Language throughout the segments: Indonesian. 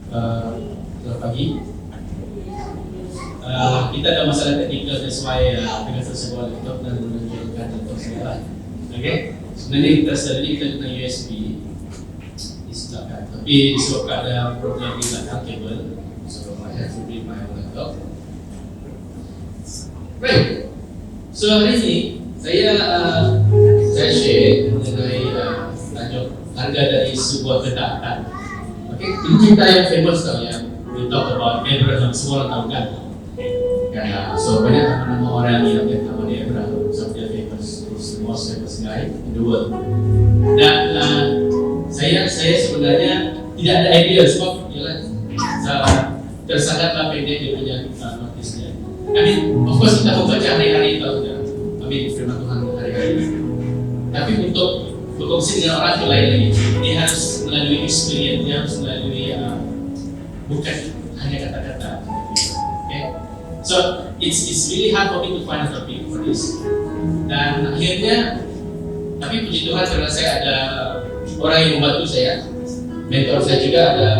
Selamat pagi. Kita ada masalah teknikal, that's why kita sebuah laptop dan menunjukkan laptop saya. Okay. Sebenarnya kita tadi kita guna USB di belakang, tapi disebabkan ada problem di belakang kabel, so I have to bring my own laptop. Right. So hari ini saya share mengenai tajuk harga dari sebuah ketaatan. Okay, ini cerita yang famous tau yang we talk about Abraham, semua orang tahu kan? So banyak nama orang yang nama dia Abraham, so dia famous, he's the most famous guy in the world. Dan saya sebenarnya tidak ada idea sebab tersangatlah pendek dia punya notisnya. I mean, of course kita membaca hari-hari tahu kan? I mean, firman Tuhan hari-hari. Tapi untuk berkongsi dengan orang lain lagi, dia harus melalui experience, dia harus melalui bukan hanya kata-kata. Okay? So it's really hard for me to find a topic for this. Dan akhirnya, tapi puji Tuhan karena saya ada orang yang membantu saya, mentor saya juga ada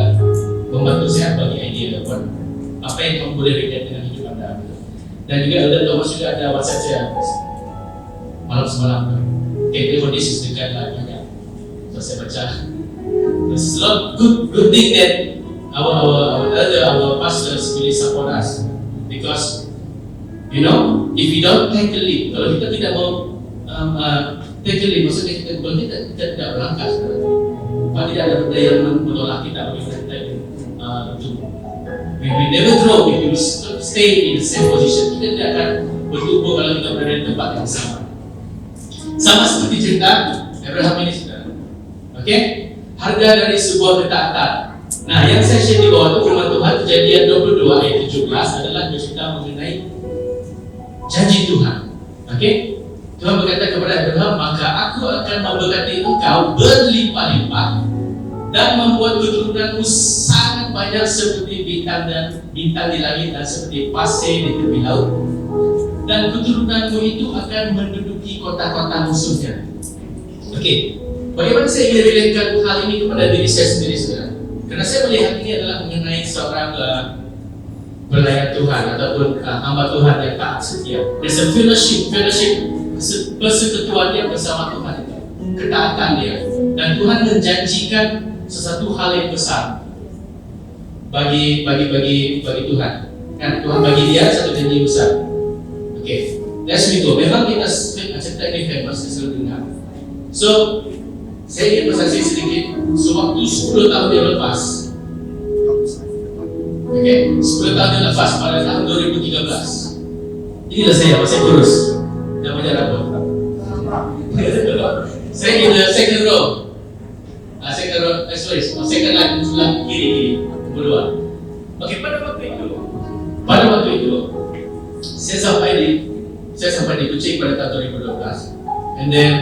membantu saya bagi idea buat apa yang kamu boleh relate dengan hidup Anda. Dan juga ada Thomas juga ada WhatsApp saya malam semalam. Okay, for this is the guideline. So saya baca. There's a lot good thing that our pastors really support us, because you know if you don't take the lead, kalau kita tidak mau take the lead, maksudnya kalau kita tidak berangkat, kalau tidak ada benda yang menolak kita, we never grow if you stay in the same position. Kita tidak akan bertumbuh kalau kita berada di tempat yang sama. Sama seperti cerita Abraham ini, saudara. Oke? Harga dari sebuah ketaatan. Nah, yang saya share di bawah itu firman Tuhan Kejadian 22 ayat 17 adalah bercerita mengenai janji Tuhan. Oke? Tuhan berkata kepada Abraham, maka aku akan memberkati engkau berlimpah-limpah dan membuat keturunanmu sangat banyak seperti bintang di langit dan seperti pasir di tepi laut. Dan keturunanmu itu akan menduduki kota-kota musuhnya. Oke, bagaimana saya ingin relatekan hal ini kepada diri saya sendiri, saudara? Karena saya melihat ini adalah mengenai seorang pelayan Tuhan ataupun hamba Tuhan yang taat setia. There's a fellowship, persekutuan dia bersama Tuhan itu, ketaatan dia. Dan Tuhan menjanjikan sesuatu hal yang besar bagi Tuhan. Kan Tuhan bagi dia satu janji besar. Okay, let's go. Memang kita cerita ini famous, saya selalu dengar. So, saya ingin bersaksi sedikit. Sewaktu 10 tahun yang lepas, okay, 10 tahun yang lepas pada tahun 2013, inilah saya masih kurus, tidak banyak rambut. Saya in the second row, second line sebelah kiri, kedua. Okay, pada waktu itu, saya sampai di Kuching pada tahun 2012, and then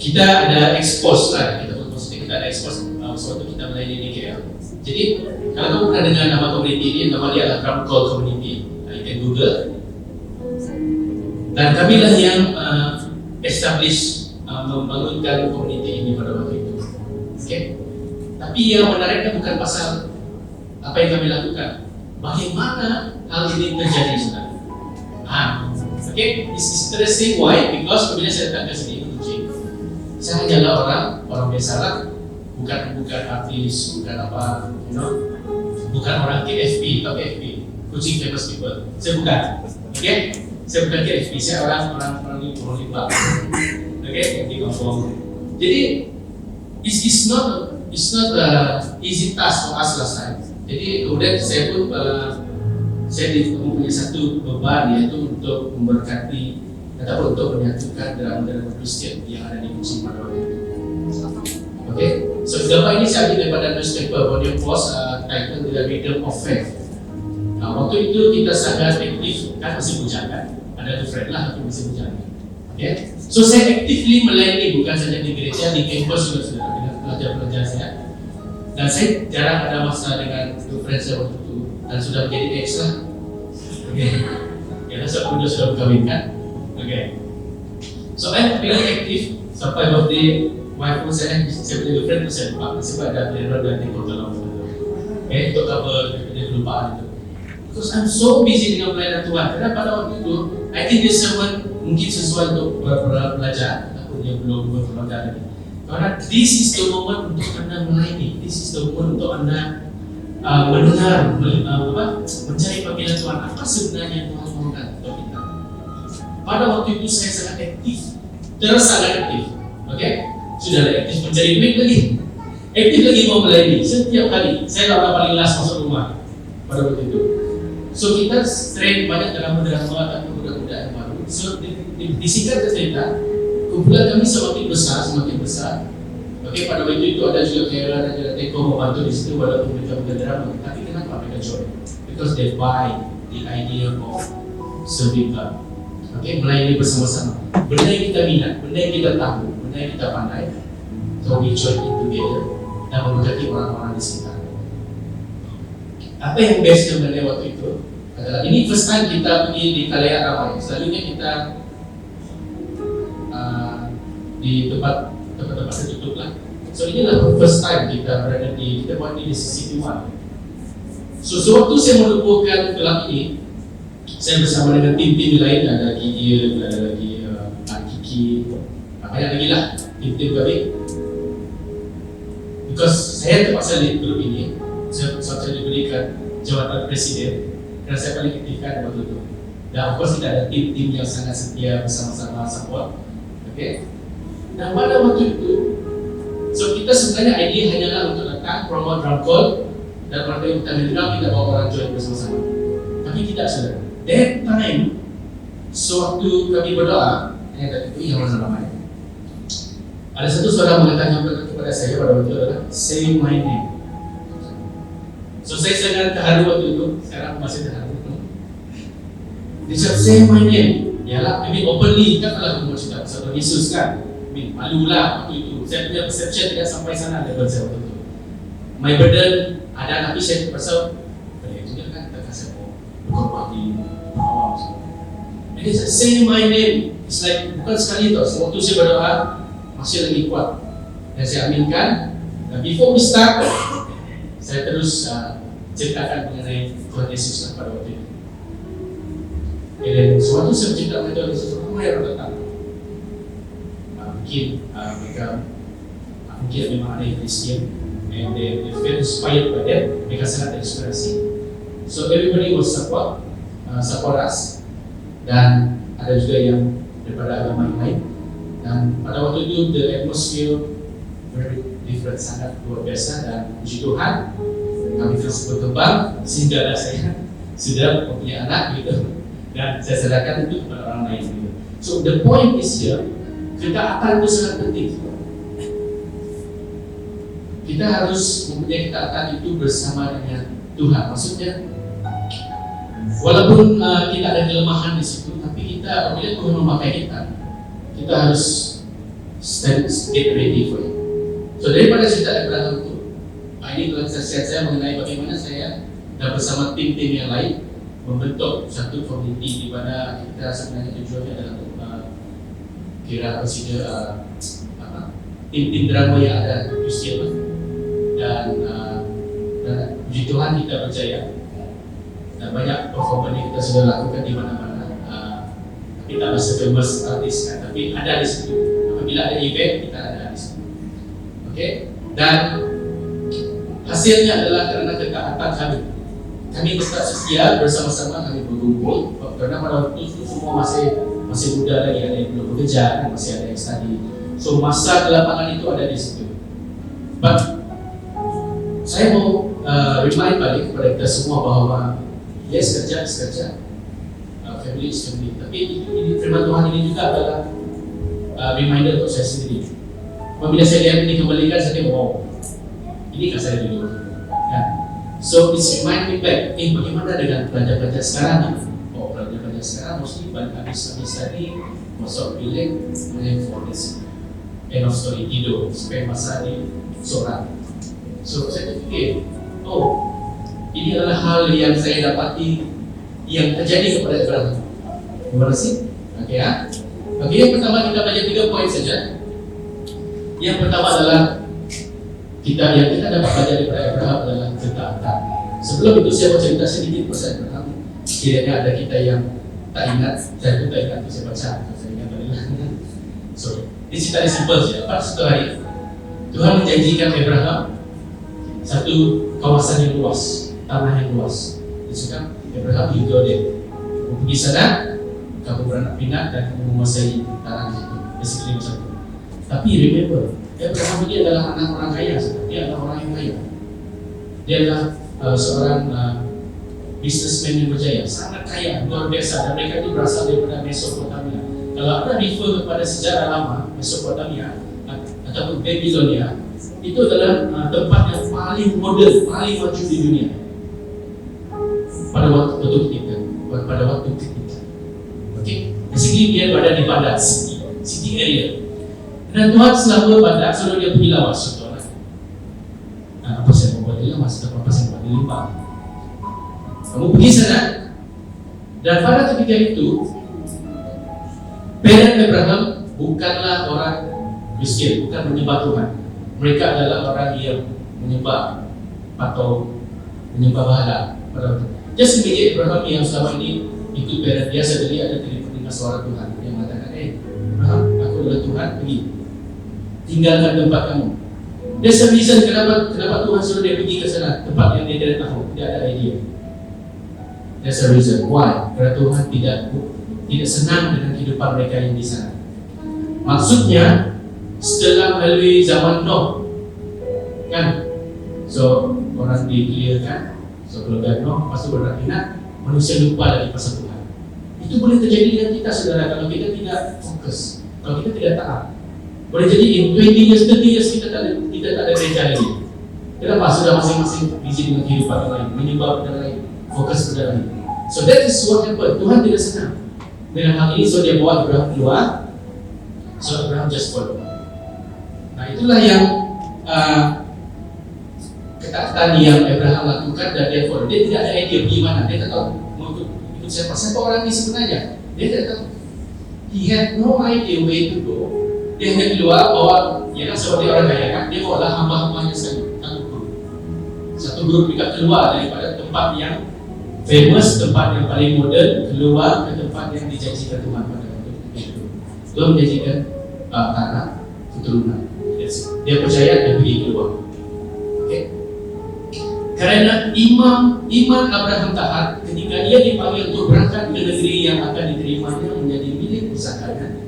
kita ada expose lah, kita ada expose suatu kita melayani di KL. Jadi kalau kamu pernah dengar nama community ini, nama dia adalah Drum Call Community. You can Google. Dan kamilah yang establish membangunkan community ini pada waktu itu. Okay? Tapi yang menariknya bukan pasal apa yang kami lakukan, bagaimana hal ini terjadi, saudara. Okay, it's interesting. Why? Because apabila saya datang ke sini Kuching, saya hanyalah orang biasa lah, bukan artis, bukan apa, you know, bukan orang KFP atau KFP, Kuching Famous People. Saya bukan, okay? Saya bukan KFP, saya orang limbah, okay? Di kampung. Jadi it's not easy task for us last time. Jadi kemudian saya pun saya mempunyai satu beban, yaitu untuk memberkati ataupun untuk menyatukan dalam Kristen yang ada di Kuching pada waktu itu. Okay, so gambar ini saya ambil daripada newspaper Borneo Post, title The Rhythm of Faith. Nah, waktu itu kita sangat aktif, kan masih bujang kan, ada tuh friend lah tapi masih bujang. Okay, so saya actively melayani bukan saja di gereja, di campus juga sudah dengan pelajar-pelajar saya. Dan saya jarang ada masalah dengan friend saya waktu itu, dan sudah menjadi ex lah. Okay, karena saya sudah berkawin kan. Okay, so I'm very active sampai waktu wife pun saya punya girlfriend pun saya lupa sebab ada error dan tekor dalam untuk cover dia kelupaan itu. Because I'm so busy dengan pelayanan Tuhan. Karena pada waktu itu, I think this sermon mungkin sesuai untuk belajar, ataupun dia belum berkeluarga lagi. Karena this is the moment untuk anda melayani, this is the moment untuk anda mendengar, mencari panggilan Tuhan. Apa sebenarnya yang Tuhan mahukan untuk kita? Pada waktu itu saya sangat aktif, terus sangat aktif. Okay? Sudah ada aktif mencari duit lagi, aktif lagi mau melayani. Setiap kali saya orang paling last masuk rumah pada waktu itu. So kita train banyak dalam drama ataupun budak-budak yang baru. So disingkat cerita, kumpulan kami semakin besar. Oke, pada waktu itu ada juga Kera dan juga Teko membantu di situ walaupun mereka bukan drama. Tapi kenapa mereka join? Because they buy the idea of serving God. Oke, melayani bersama-sama. Benda yang kita minat, benda yang kita tahu, benda yang kita pandai. So we join it together dan memberkati orang-orang di sekitar. Apa yang best sebenarnya waktu itu adalah ini first time kita pergi di Kalayak Ramai. Selalunya kita di tempat tertutup lah. So inilah first time kita berada kita buat di City One. So sewaktu saya menubuhkan kelab ini, saya bersama dengan tim-tim lain, ada Gideon, ada lagi Kiki, banyak lagi lah tim-tim kami. Because saya terpaksa lead grup ini, saya diberikan jawatan presiden dan saya paling aktifkan waktu itu. Dan of course kita ada tim-tim yang sangat setia bersama-sama support. Okay? Dan pada waktu itu, so kita sebenarnya idea hanyalah untuk datang promote drum call dan pada waktu kita kita bawa orang join bersama-sama. Tapi tidak saudara. That time, sewaktu kami berdoa, yang itu yang mana namanya? Ada satu saudara mengatakan kepada saya pada waktu itu adalah say my name. So saya sangat terharu waktu itu, sekarang masih terharu. Dia cakap say my name. Yalah, maybe openly kan kalau aku mau cerita pasal Yesus kan. Malulah waktu itu. Saya punya perception tidak sampai sana level saya waktu itu. My burden ada, tapi saya pasal boleh juga kan kita kasih berkorban di awal. And dia cakap say my name. It's like bukan sekali tau. Waktu saya berdoa masih lagi kuat. Dan saya aminkan. Dan before we start, saya terus ceritakan mengenai Tuhan Yesus pada waktu itu. Dan suatu saya cerita mengenai Tuhan Yesus, ramai orang datang. Mungkin mereka memang ada yang Kristian, and they feel inspired by that. Mereka sangat terinspirasi. So everybody will support us. Dan ada juga yang daripada agama yang lain. Dan pada waktu itu the atmosphere very different, sangat luar biasa, dan puji Tuhan kami terus berkembang sehingga saya sudah mempunyai anak gitu, dan saya serahkan itu kepada orang lain gitu. So the point is here, ketaatan itu sangat penting. Kita harus mempunyai ketaatan itu bersama dengan Tuhan. Maksudnya walaupun kita ada kelemahan di situ, tapi kita apabila Tuhan memakai kita harus get ready for it. So daripada cerita Abraham itu, ini telah saya mengenai bagaimana saya dan bersama tim-tim yang lain membentuk satu komuniti di mana kita sebenarnya tujuannya adalah untuk kira consider tim-tim drama yang ada di Kristian, dan puji Tuhan kita percaya dan banyak performa yang kita sudah lakukan di mana-mana. Kita masih famous artis kan, tapi ada di situ. Apabila ada event kita ada di situ. Oke? Dan hasilnya adalah karena ketaatan kami. Kami tetap setia bersama-sama, kami berkumpul. Karena pada waktu itu semua masih muda lagi, ada yang belum bekerja, masih ada yang study. So masa di lapangan itu ada di situ. But saya mau remind balik kepada kita semua bahwa yes, kerja is kerja, family is family. Tapi ini firman Tuhan ini juga adalah reminder untuk saya sendiri. Apabila saya lihat ini kembalikan, saya wow, ini kan saya dulu. Ya. So it's remind me back, bagaimana dengan pelajar-pelajar sekarang nih? Oh, pelajar-pelajar sekarang mesti habis tadi masuk bilik mulai for this end of story, tidur, spend masa di sorak. So saya fikir, oh, ini adalah hal yang saya dapati yang terjadi kepada Abraham. Terima kasih. Oke ya. Oke, yang pertama kita belajar 3 poin saja. Yang pertama adalah yang kita dapat belajar dari Abraham adalah ketaatan. Sebelum itu saya mau cerita sedikit pasal Abraham. Kiranya ada kita yang tak ingat, saya pun tak ingat, saya baca, saya ingat adalah. So, ini cerita simpel saja. Pada suatu hari Tuhan menjanjikan Abraham satu kawasan yang luas, tanah yang luas. Dia cakap, Abraham, you go there. Kamu pergi sana, kamu beranak pinak dan kamu menguasai tanah itu. Basically macam itu. Tapi remember, Abraham ini adalah anak orang kaya. Dia adalah orang yang kaya. Dia adalah seorang businessman yang berjaya, sangat kaya, luar biasa. Dan mereka itu berasal daripada Mesopotamia. Kalau Anda refer kepada sejarah lama Mesopotamia ataupun Babylonia, itu adalah tempat yang paling modern, paling maju di dunia pada waktu ketika. Oke, basically dia berada di Baghdad city area. Dan Tuhan selalu Baghdad suruh dia pergi lawas contohnya. Apa saya mau buat dia lawas? Apa saya buat dia limpah? Kamu pergi sana. Dan pada ketika itu, parent Abraham bukanlah orang miskin, bukan menyembah Tuhan. Mereka adalah orang yang menyembah atau menyembah berhala. Just imagine Abraham yang selama ini ikut parent dia, suddenly ada dengar suara Tuhan yang mengatakan, Abraham, aku adalah Tuhan, pergi, tinggalkan tempat kamu. There's a reason kenapa Tuhan suruh dia pergi ke sana, tempat yang dia tidak tahu, tidak ada idea. There's a reason. Why? Karena Tuhan tidak senang dengan kehidupan mereka yang di sana. Maksudnya, setelah melalui zaman Nuh, kan? So, orang diclearkan, so keluarga Nuh, lepas itu beranak pinak, manusia lupa lagi pasal Tuhan. Itu boleh terjadi dengan kita, saudara, kalau kita tidak fokus, kalau kita tidak taat. Boleh jadi in 20 years, 30 years kita tak ada gereja lagi. Kenapa? Sudah masing-masing busy dengan kehidupan yang lain, menyembah benda lain, fokus benda lain. So that is what happened. Tuhan tidak senang dengan hal ini, so dia bawa Abraham keluar. So Abraham just follow. Nah itulah yang ketaatan yang Abraham lakukan dan dia follow. Dia tidak ada idea pergi mana. Dia tak tahu mau ikut siapa orang ini sebenarnya. Dia tidak tahu. He had no idea where to go. Dia hanya keluar bawa, ya kan seperti orang kaya kan. Dia bawa hamba-hambanya satu grup. Satu grup mereka keluar daripada tempat yang famous, tempat yang paling modern, keluar ke tempat yang dijanjikan Tuhan pada waktu itu. Tuhan menjanjikan tanah keturunan. Dia percaya, dia pergi keluar. Okay. Karena iman Abraham taat ketika dia dipanggil untuk berangkat ke negeri yang akan diterimanya menjadi milik pusakanya,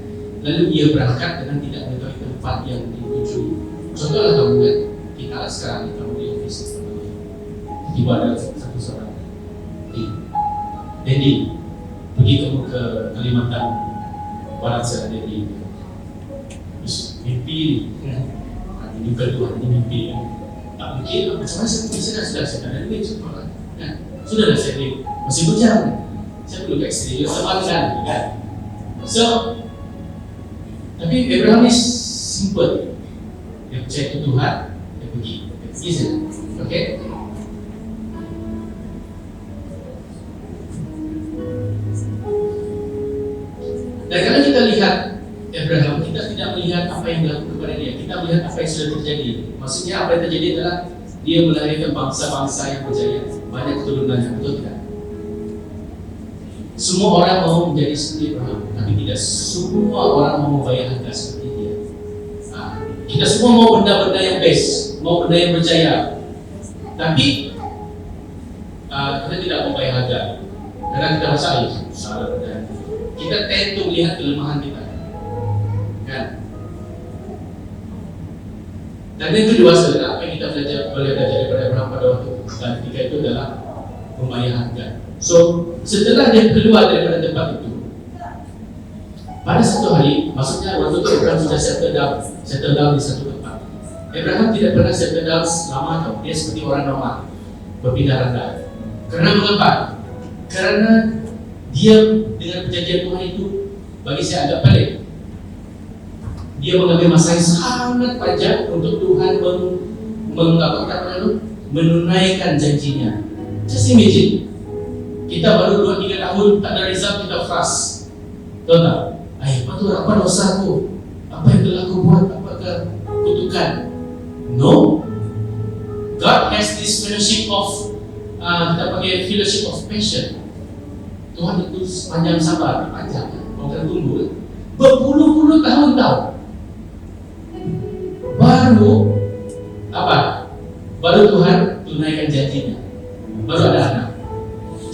lalu dia berangkat dengan tidak mengetahui tempat yang dituju. Contohlah kamu kan, kita sekarang kita mau di office, tiba ada satu seorang, Dedi, pergi kamu ke Kalimantan Barat saya Dedi, terus mimpi, ini kedua ini mimpi. Tak mungkin, macam mana saya bisa sudah ada duit semua kan? Sudah saya duit, masih bujang. Saya perlu ke eksterior sama kan? So, tapi Abraham ini simple. Dia percaya itu Tuhan, dia pergi saja. Okay? Dan kalau kita lihat Abraham, kita tidak melihat apa yang dilakukan kepada dia, kita melihat apa yang sudah terjadi. Maksudnya apa yang terjadi adalah dia melahirkan bangsa-bangsa yang berjaya, banyak keturunannya, betul tidak? Semua orang mau menjadi seperti Abraham, tapi tidak semua orang mau membayar harga seperti dia. Kita semua mau benda-benda yang best, mau benda yang berjaya, tapi kita tidak mau bayar harga karena kita rasa salah benda. Kita tend to melihat kelemahan kita. Kan? Dan yang kedua saudara, apa yang kita boleh belajar daripada Abraham pada waktu ketika itu adalah membayar harga. So setelah dia keluar daripada tempat itu, pada satu hari, maksudnya waktu itu Abraham sudah settle down di satu tempat. Abraham tidak pernah settle down lama tau. Dia seperti orang normal, berpindah rendah. Karena mengapa? Karena dia dengan perjanjian Tuhan itu bagi saya agak pelik. Dia mengambil masa yang sangat panjang untuk Tuhan menunaikan janjinya. Just imagine, kita baru 2-3 tahun tak ada result, kita frust. Tahu tak? Apa tu? Apa dosaku? Apa yang telah aku buat? Apakah kutukan. No. God has this fellowship of kita pakai fellowship of passion. Tuhan itu panjang sabar, panjang. Kalau kita tunggu berpuluh-puluh tahun baru apa? Baru Tuhan tunaikan janjinya. Baru ada anak.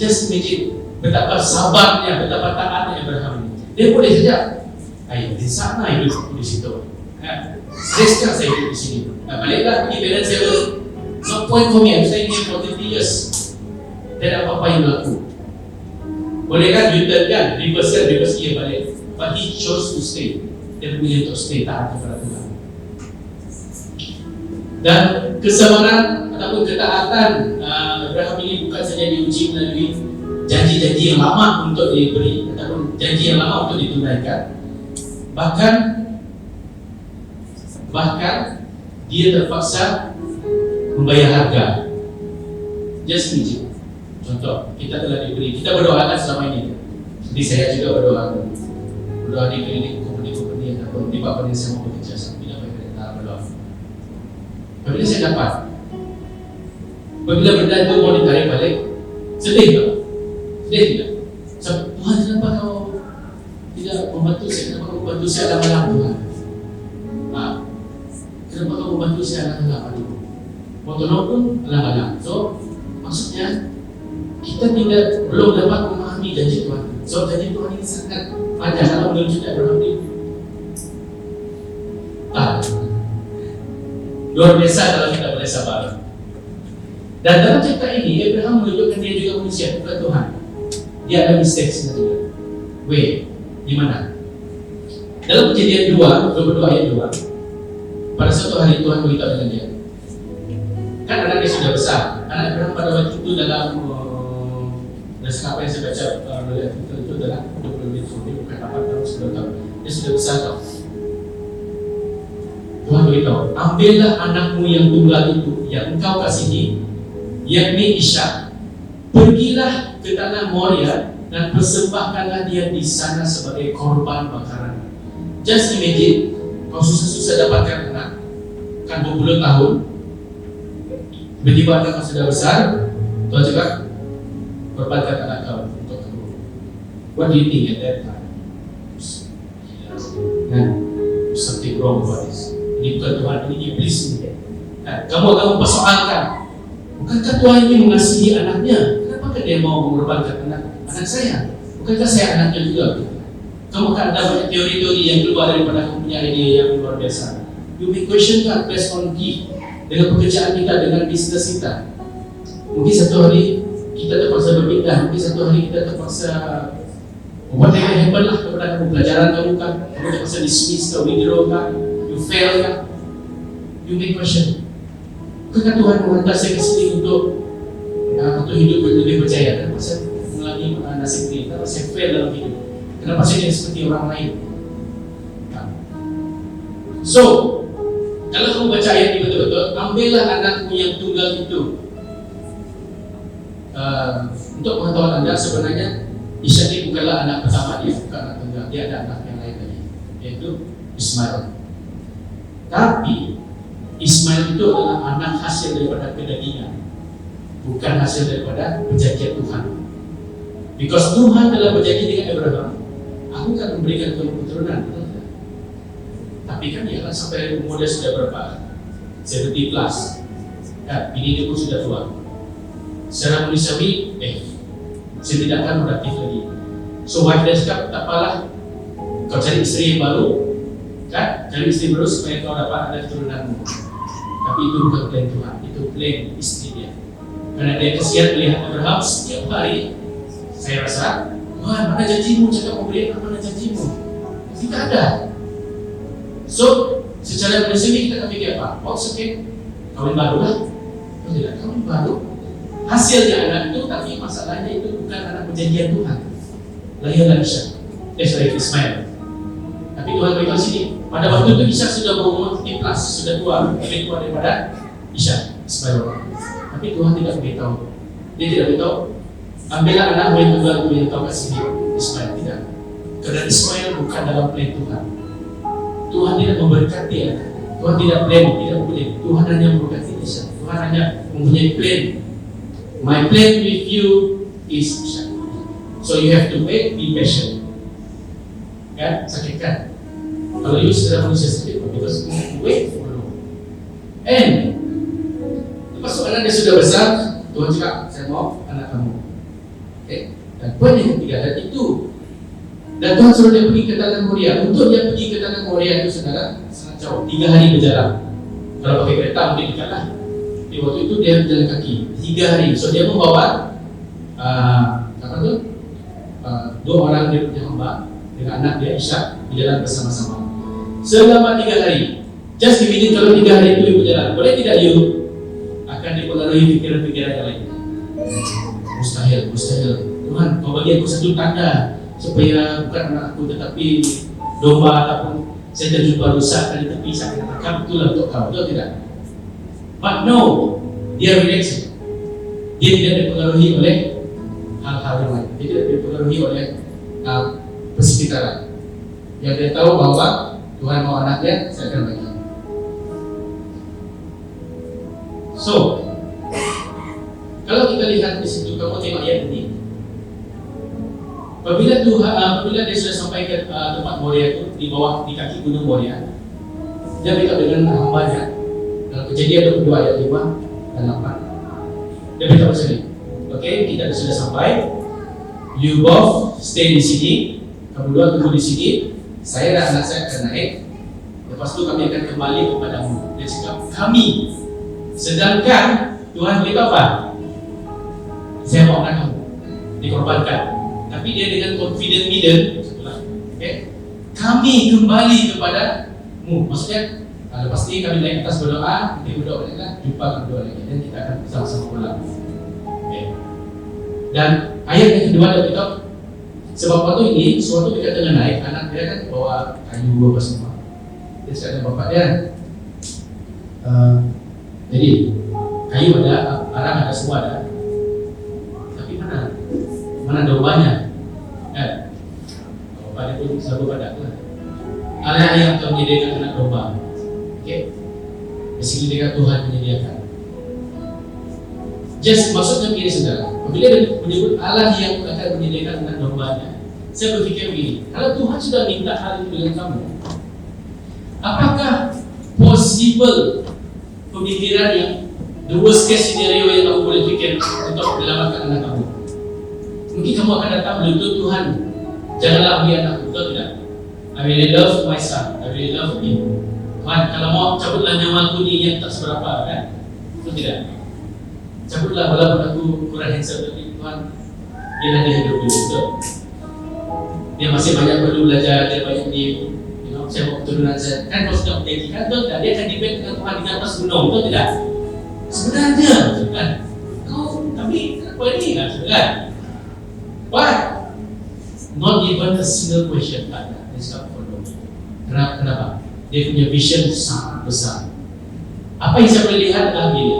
Just imagine betapa sabarnya, betapa taatnya Abraham ini. Dia boleh saja, ayo di sana hidup di situ. Sekarang saya hidup di sini. Baliklah pergi beda saya. No point for me. I'm staying here for 50 years. Tidak apa-apa yang berlaku. Boleh kan U-turn kan, reverse dia balik. But he chose to stay. Dia memilih untuk stay taat kepada Tuhan. Dan kesabaran ataupun ketaatan Abraham ini bukan saja diuji melalui janji-janji yang lama untuk diberi ataupun janji yang lama untuk ditunaikan. Bahkan dia terpaksa membayar harga. Just imagine. Contoh, kita telah diberi, kita berdoakan selama ini. Jadi saya juga berdoa di klinik kompeni-kompeni ataupun di tempat yang saya mau bekerja. Bila kita berdoa. Apabila saya dapat, apabila benda itu mau ditarik balik, sedih tak? Sedih tidak? Tuhan, kenapa kau tidak membantu saya? Kenapa kau membantu saya dalam Tuhan? Kenapa kau membantu saya dalam itu? Mau tolong pun alang-alang. So, maksudnya kita belum dapat memahami janji Tuhan. So, janji Tuhan ini sangat panjang kalau menunjuk Abraham ini. Luar biasa kalau kita boleh sabar. Dan dalam cerita ini, Abraham menunjukkan dia juga manusia, bukan Tuhan. Dia ada mistake juga. Di mana? Dalam Kejadian 22 ayat 2, pada suatu hari Tuhan beritahu dengan dia. Kan anaknya sudah besar. Anak Abraham pada waktu itu dalam berdasarkan apa yang saya baca oleh artikel itu adalah 20 menit lebih, bukan 8 tahun, 9 tahun. Dia sudah besar tau. Tuhan beritahu, ambillah anakmu yang tunggal itu, yang engkau kasihi, yakni Ishak. Pergilah ke tanah Moria dan persembahkanlah dia di sana sebagai korban bakaran. Just imagine, kau susah-susah dapatkan anak, kan berpuluh tahun, tiba-tiba anak kau sudah besar, Tuhan cakap, korbankan anak kau untuk kamu. What do you think at that time? Something wrong about this. Ini bukan Tuhan, ini iblis ini. Kamu akan mempersoalkan, bukankah Tuhan ini mengasihi anaknya? Kenapa dia mau mengorbankan anak saya? Bukankah saya anaknya juga? Kamu akan ada banyak teori-teori yang keluar daripada kamu punya ide yang luar biasa. You may question God based on gift, dengan pekerjaan kita, dengan bisnes kita. Mungkin satu hari kita terpaksa berpindah, mungkin satu hari kita terpaksa whatever happen lah kepada kamu, pelajaran kamu kan, kamu terpaksa dismiss atau withdraw kan, you fail kan, you may question. Bukankah Tuhan menghantar saya ke sini untuk hidup lebih percaya? Kenapa saya mengalami nasib ini? Kenapa saya fail dalam hidup? Kenapa saya tidak seperti orang lain? So, kalau kamu baca ayat ini betul-betul, ambillah anakmu yang tunggal itu. Untuk pengetahuan Anda, sebenarnya Ishak ini bukanlah anak pertama dia, bukan anak tunggal. Dia ada anak yang lain lagi, yaitu Ismail. Tapi Ismail itu adalah anak hasil daripada kedagingan, bukan hasil daripada perjanjian Tuhan. Because Tuhan telah berjanji dengan Abraham, aku akan memberikan kamu keturunan. Tapi kan dia kan sampai umur dia sudah berapa? 70 plus. Ini dia pun sudah tua. Secara manusiawi, saya tidak akan produktif lagi. So wife dia cakap, tak apalah, kau cari istri yang baru, kan? Cari istri baru supaya kau dapat ada keturunanmu. Tapi itu bukan plan Tuhan, itu plan istri dia. Karena dia kesian melihat Abraham setiap hari. Saya rasa, Tuhan, mana janjimu? Cakap mau beri, mana janjimu? Tidak ada. So, secara manusiawi kita akan pikir apa? Oh, okay, kawin baru lah. Oh, tidak, kawin baru. Hasilnya anak itu, tapi masalahnya itu bukan anak perjanjian Tuhan. Lahirlah Ishak, Ismail. Tapi Tuhan beritahu sini, pada waktu itu Ishak sudah berumur 50 plus, sudah tua, lebih tua daripada Ishak, Ismail. Tapi Tuhan tidak beritahu. Dia tidak beritahu, ambillah anakmu yang tunggal yang kau kasih Ismail. Tidak. Karena Ismail bukan dalam plan Tuhan. Tuhan tidak memberkati anak. Tuhan tidak plan, tidak boleh. Tuhan hanya memberkati Ishak. Tuhan hanya mempunyai plan. My plan with you is Ishak. So you have to wait, be patient. Kan? Sakit kan? Kalau you sudah manusia sakit, because wait for long. And lepas tu anak dia sudah besar, Tuhan cakap, saya mau anak kamu. Okay? Dan poin yang ketiga, dan itu, dan Tuhan suruh dia pergi ke Tanah Moria. Untuk dia pergi ke Tanah Moria itu saudara, sangat jauh, 3 hari berjalan. Kalau pakai kereta mungkin dekat lah. Di waktu itu dia berjalan kaki 3 hari. So dia membawa apa tu? 2 orang dia punya hamba dengan anak dia Ishak berjalan bersama-sama selama 3 hari. Just imagine kalau 3 hari itu berjalan, boleh tidak you akan dipengaruhi pikiran-pikiran yang lain? Mustahil. Tuhan, kau bagi aku satu tanda supaya bukan anak aku tetapi domba ataupun saya terjumpa rusak di tepi, saya akan tangkap, itulah untuk kau, betul tidak? But no, dia relax. Dia tidak dipengaruhi oleh hal-hal yang lain. Dia tidak dipengaruhi oleh persekitaran. Yang dia tahu bahwa Tuhan mau anaknya, saya akan bagi. So, kalau kita lihat di situ, kamu tengok ayat ini. Apabila dia sudah sampai ke tempat Moria itu di bawah di kaki gunung Moria, dia beritahu dengan hambanya. Dalam Kejadian 22 ayat 5 dan 8, dia beritahu sini, okay, kita sudah sampai. You both stay di sini, kamu dua tunggu di sini. Saya dan anak saya akan naik. Lepas itu kami akan kembali kepadamu. Dia cakap kami. Sedangkan Tuhan beritahu apa? Saya mau anak kamu dikorbankan. Tapi dia dengan confident middle, okay? Kami kembali kepadamu. Maksudnya, lepas ini kami naik atas berdoa, nanti berdoa balik, jumpa berdoa lagi, dan kita akan sama-sama pulang. Okay. Dan ayat yang kedua ada beritahu, sebab waktu ini, suatu ketika tengah naik, anak dia kan bawa kayu apa semua. Dia cakap dengan bapak dia, jadi kayu ada, arang ada, semua ada. Tapi mana dombanya? Bapak dia pun selalu pada lah. Allah yang akan menyediakan anak domba. Okay? Basically dengan Tuhan menyediakan. Just maksudnya begini saudara. Apabila dia menyebut Allah yang akan menyediakan anak dombanya, saya berfikir begini, kalau Tuhan sudah minta hal itu dengan kamu, apakah possible pemikiran yang the worst case scenario yang kamu boleh fikir untuk menyelamatkan anak kamu? Mungkin kamu akan datang berlutut, Tuhan, janganlah ambil anakku, betul tidak? I really love my son, I really love him. Tuhan, kalau mau cabutlah nyawaku ni yang tak seberapa, kan? Betul tidak? Cabutlah walaupun aku kurang handsome, tapi Tuhan, biarlah dia hidup dulu, betul? Dia masih banyak perlu belajar, dia banyak di, saya mau keturunan saya. Kan kalau sudah menjanjikan, betul tidak? Dia akan debate dengan Tuhan di atas gunung, betul tidak? Sebenarnya, betul kan? Tapi kenapa ini, kan? Why? Not even a single question ada. Dia cakap follow. Kenapa? Dia punya vision sangat besar. Apa yang saya boleh lihat adalah gini.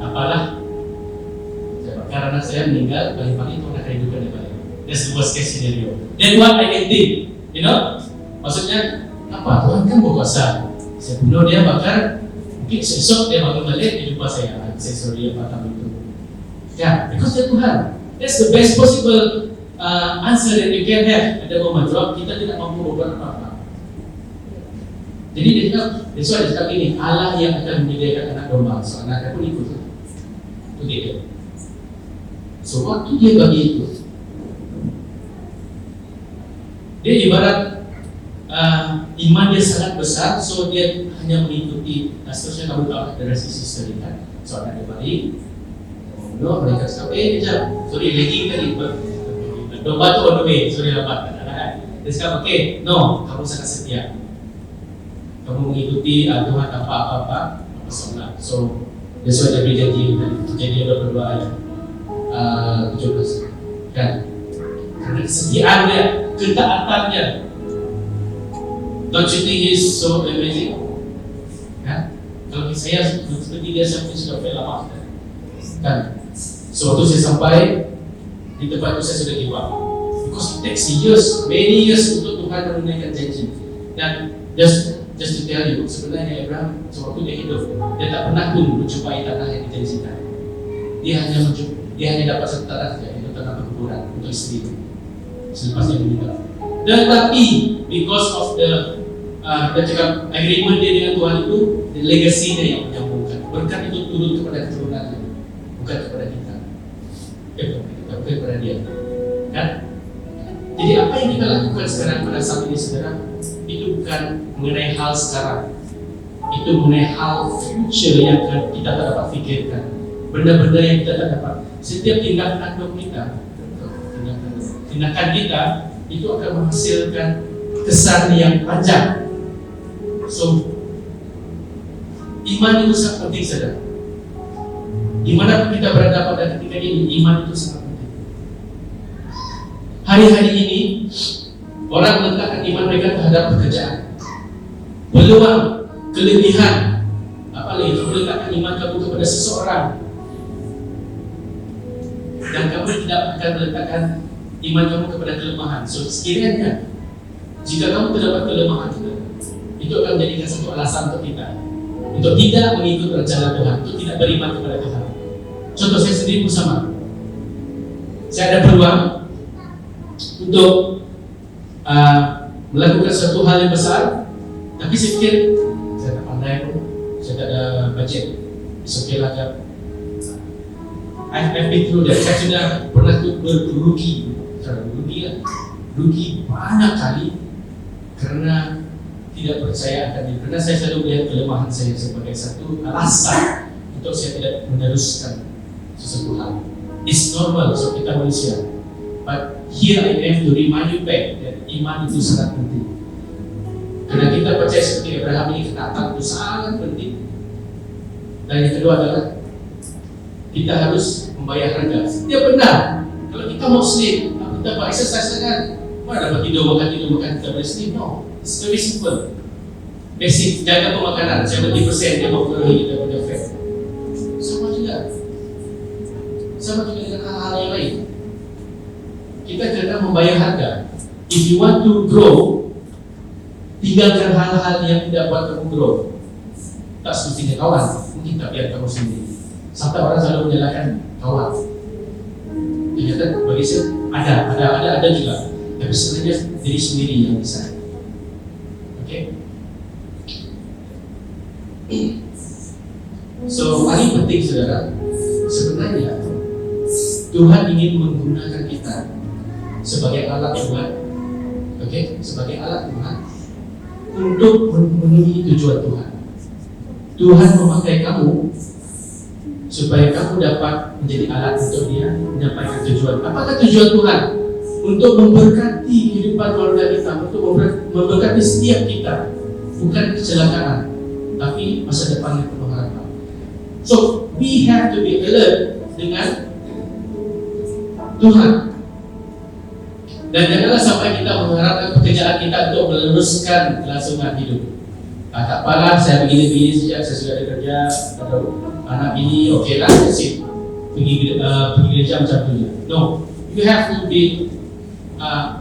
Apalah, karena saya meninggal, paling-paling Tuhan akan hidupkan dia balik. That's the worst case scenario. Then what I can think, maksudnya apa? Tuhan kan berkuasa. Saya bunuh dia, bakar, mungkin esok dia bangun balik, dia jumpa saya. Saya suruh dia patah itu. Ya, because dia Tuhan. That's the best possible answer that you can have at the moment. Sebab kita tidak mampu berbuat apa-apa. Jadi dia cakap ini, Allah yang akan menyediakan anak domba. So anaknya pun ikut. Itu dia. So waktu dia bagi itu, dia ibarat iman dia sangat besar. So dia hanya mengikuti. Seterusnya kamu tahu dari sisi istri kan. So anak dia balik. Mereka cakap, kejap, sorry, lagging tadi domba tu on the way, sorry lambat. Dia cakap, okay, no, kamu sangat setia. Kamu mengikuti Tuhan tanpa apa-apa solat. So, that's why dia berjanji Kejadian 22 ayat 17. Kan? Karena kesetiaan dia, ketaatannya. Don't you think he's so amazing? Kan? Kalau saya seperti dia, saya pun sudah lama. Kan? So waktu saya sampai di tempat itu saya sudah give up. Because it takes years, many years untuk Tuhan menunaikan janji. Dan just just to tell you, sebenarnya Abraham sewaktu dia hidup, dia tak pernah pun menjumpai tanah yang dijanjikan. Dia hanya dapat satu tanah saja, yaitu tanah perkuburan untuk istri selepas dia meninggal. Dan tapi because of the dia cakap agreement dia dengan Tuhan itu, the legacy dia yang menyambungkan. Berkat itu turun kepada keturunannya, bukan kepada kita. Bukan kepada dia. Kan? Jadi apa yang kita lakukan sekarang pada saat ini, saudara, itu bukan mengenai hal sekarang. Itu mengenai hal future yang kita tak dapat fikirkan. Benda-benda yang kita tak dapat. Setiap tindakan kita itu akan menghasilkan kesan yang panjang. So, iman itu sangat penting, saudara. Dimanapun kita berada pada ketika ini, iman itu sangat penting. Hari-hari ini orang meletakkan iman mereka terhadap pekerjaan, peluang, kelebihan. Apalagi kamu meletakkan iman kamu kepada seseorang, dan kamu tidak akan meletakkan iman kamu kepada kelemahan. So sekiranya jika kamu terdapat kelemahan, itu akan menjadikan satu alasan untuk kita untuk tidak mengikut rencana Tuhan, untuk tidak beriman kepada Tuhan. Contoh saya sendiri pun sama. Saya ada peluang untuk melakukan suatu hal yang besar, tapi saya pikir saya tak pandai pun, saya tak ada budget. It's okay lah kan. I've been through that. Saya sudah pernah berugi banyak kali karena tidak percaya akan diri. Karena saya selalu melihat kelemahan saya sebagai satu alasan untuk saya tidak meneruskan sesuatu hal. It's normal, so kita manusia. But here I am to remind you back that iman itu sangat penting. Karena kita percaya seperti Abraham ini, ketaatan itu sangat penting. Dan yang kedua adalah kita harus membayar harga. Ya benar. Kalau kita mau sleep, kita buat exercise kan, mana dapat tidur makan kita boleh sleep? No, it's very simple. Basic, jaga pemakanan 70% dia mempengaruhi kita punya fat. Sama juga dengan hal-hal yang lain. Kita kena membayar harga. If you want to grow, tinggalkan hal-hal yang tidak buat kamu grow. Tak semestinya kawan, mungkin tak biar kamu sendiri. Sampai orang selalu menyalahkan kawan. Ternyata bagi saya ada juga. Tapi sebenarnya diri sendiri yang bisa. Okay? So paling penting, saudara, sebenarnya Tuhan ingin menggunakan kita sebagai alat Tuhan, sebagai alat Tuhan untuk memenuhi tujuan Tuhan. Tuhan memakai kamu supaya kamu dapat menjadi alat untuk Dia menyampaikan tujuan. Apakah tujuan Tuhan? Untuk memberkati kehidupan keluarga kita, untuk memberkati setiap kita, bukan kecelakaan, tapi masa depan yang penuh harapan. So we have to be alert dengan Tuhan. Dan janganlah sampai kita mengharapkan pekerjaan kita untuk meneruskan kelangsungan hidup. Tak apalah, saya begini sejak saya sudah ada kerja atau anak ini, okey lah, sip. Pergi kerja macam tu. No, you have to be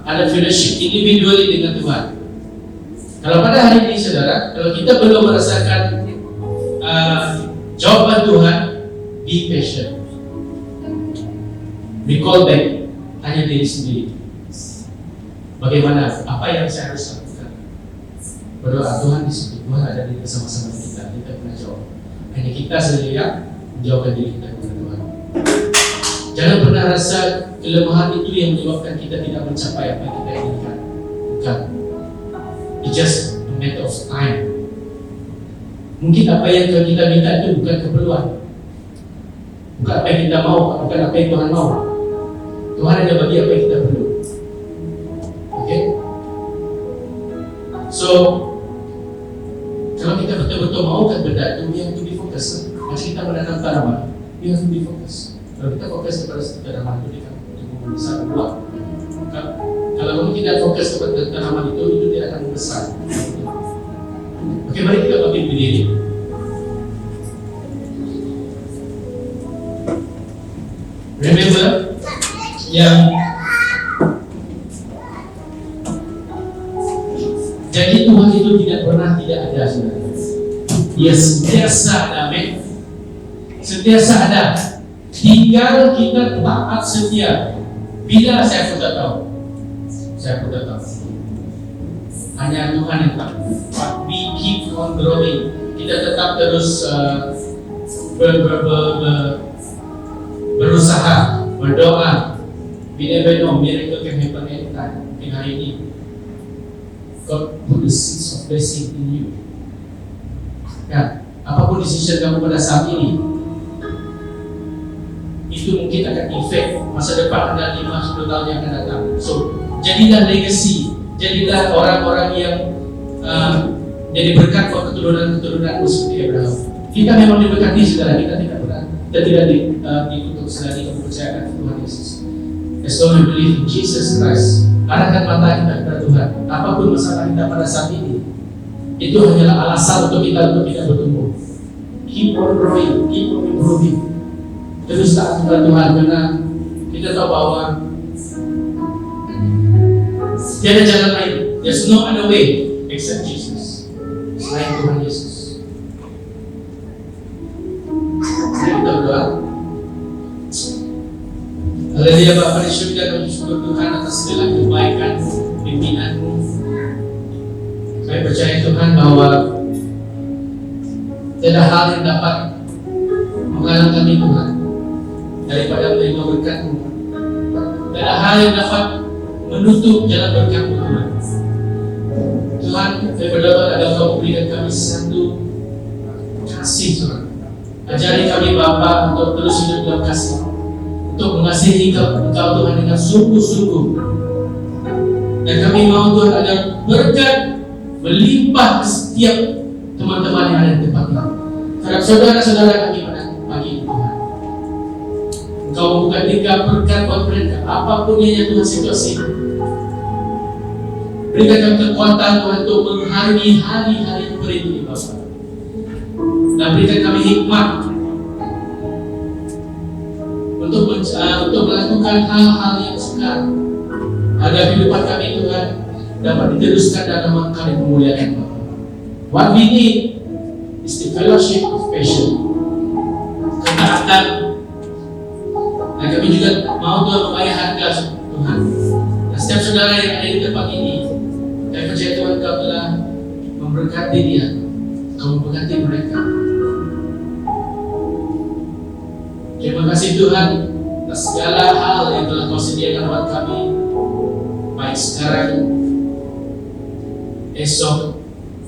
ada fellowship individually dengan Tuhan. Kalau pada hari ini, saudara, kalau kita belum merasakan jawaban Tuhan, be patient. Recall back, tanya diri sendiri, bagaimana, apa yang saya harus lakukan? Berdoa, Tuhan di situ, Tuhan ada di bersama-sama kita pernah jawab. Hanya kita sendiri yang menjawabkan diri kita kepada Tuhan. Jangan pernah rasa kelemahan itu yang menyebabkan kita tidak mencapai apa yang kita inginkan. Bukan. It's just a matter of time. Mungkin apa yang kita minta itu bukan keperluan, bukan apa yang kita mau, bukan apa yang Tuhan mau. Tuhan hanya bagi apa yang kita perlu. Okay? So, kalau kita betul-betul maukan benda itu, we have to be focus. Macam kita menanam tanaman, we have to be focus. Kalau kita fokus kepada tanaman itu, kita bisa berbuah. Kalau kamu tidak fokus kepada tanaman itu tidak akan besar. Oke, mari kita bangkit berdiri. Remember yang jadi Tuhan itu itu tidak pernah tidak ada, saudara. Dia sentiasa ada, amin. Sentiasa ada. Tinggal kita taat setia. Bila saya pun tak tahu. Hanya Tuhan yang tahu. But we keep on growing. Kita tetap terus berusaha, berdoa. We never know, miracle can happen anytime. Mungkin hari ini God put the seeds of blessing in you. Ya, apapun decision kamu pada saat ini, itu mungkin akan efek masa depan Anda 5-10 tahun yang akan datang. So, jadilah legacy, jadilah orang-orang yang jadi berkat buat keturunan-keturunanmu seperti Abraham. Kita memang diberkati, saudara. Kita tidak pernah, kita tidak dikutuk selagi kamu percayakan Tuhan Yesus. As long as we believe in Jesus Christ, arahkan mata kita kepada Tuhan. Apapun masalah kita pada saat ini, itu hanyalah alasan untuk kita untuk tidak bertumbuh. Keep on growing, keep on improving. Terus taat kepada Tuhan, karena kita tahu bahwa tiada jalan lain. There's no other way except Jesus. Selain Tuhan Yesus. Mari kita berdoa. Haleluya. Bapa di surga, kami syukur Tuhan atas segala kebaikan pimpinan-Mu. Kami percaya Tuhan bahwa tidak ada hal yang dapat menghalang kami Tuhan daripada menerima berkat-Mu. Tidak ada hal yang dapat menutup jalan berkat-Mu Tuhan. Tuhan, kami berdoa agar Kau berikan kami satu kasih Tuhan. Ajari kami Bapa untuk terus hidup dalam kasih, untuk mengasihi Engkau Tuhan dengan sungguh-sungguh. Dan kami mau Tuhan agar berkat melimpah ke setiap teman-teman yang ada di tempat ini. Terhadap saudara-saudara kami pada pagi ini Tuhan, Engkau membuka tingkap berkat buat mereka, apapun yang Tuhan situasi. Berikan kami kekuatan Tuhan untuk menghadapi hari-hari seperti ini Bapa. Dan berikan kami hikmat untuk melakukan hal-hal yang sukar agar kehidupan kami Tuhan dapat diteruskan dalam kami kemuliaan Bapa. What we need is the fellowship of passion, ketaatan. Dan kami juga mau Tuhan membayar harga Tuhan. Dan setiap saudara yang ada di tempat ini, kami percaya Tuhan Kau telah memberkati dia, Kau memberkati mereka. Terima kasih Tuhan atas segala hal yang telah Kau sediakan buat kami, baik sekarang, esok,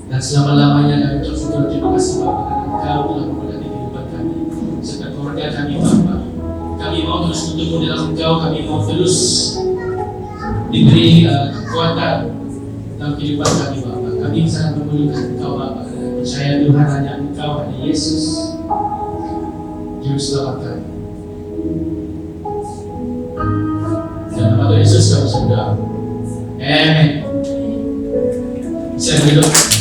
dan selama-lamanya. Kami bersyukur, terima kasih Bapa, karena Kau telah memberkati kehidupan kami serta keluarga kami Bapa. Kami mau terus bertumbuh dalam Engkau, kami mau terus diberi kekuatan dalam kehidupan kami Bapa. Kami sangat memerlukan Engkau Bapa, dan percaya Tuhan hanya Engkau, hanya Yesus Juru Selamat kami. Dalam nama Tuhan Yesus kami berdoa. Amin. Saya berdoa.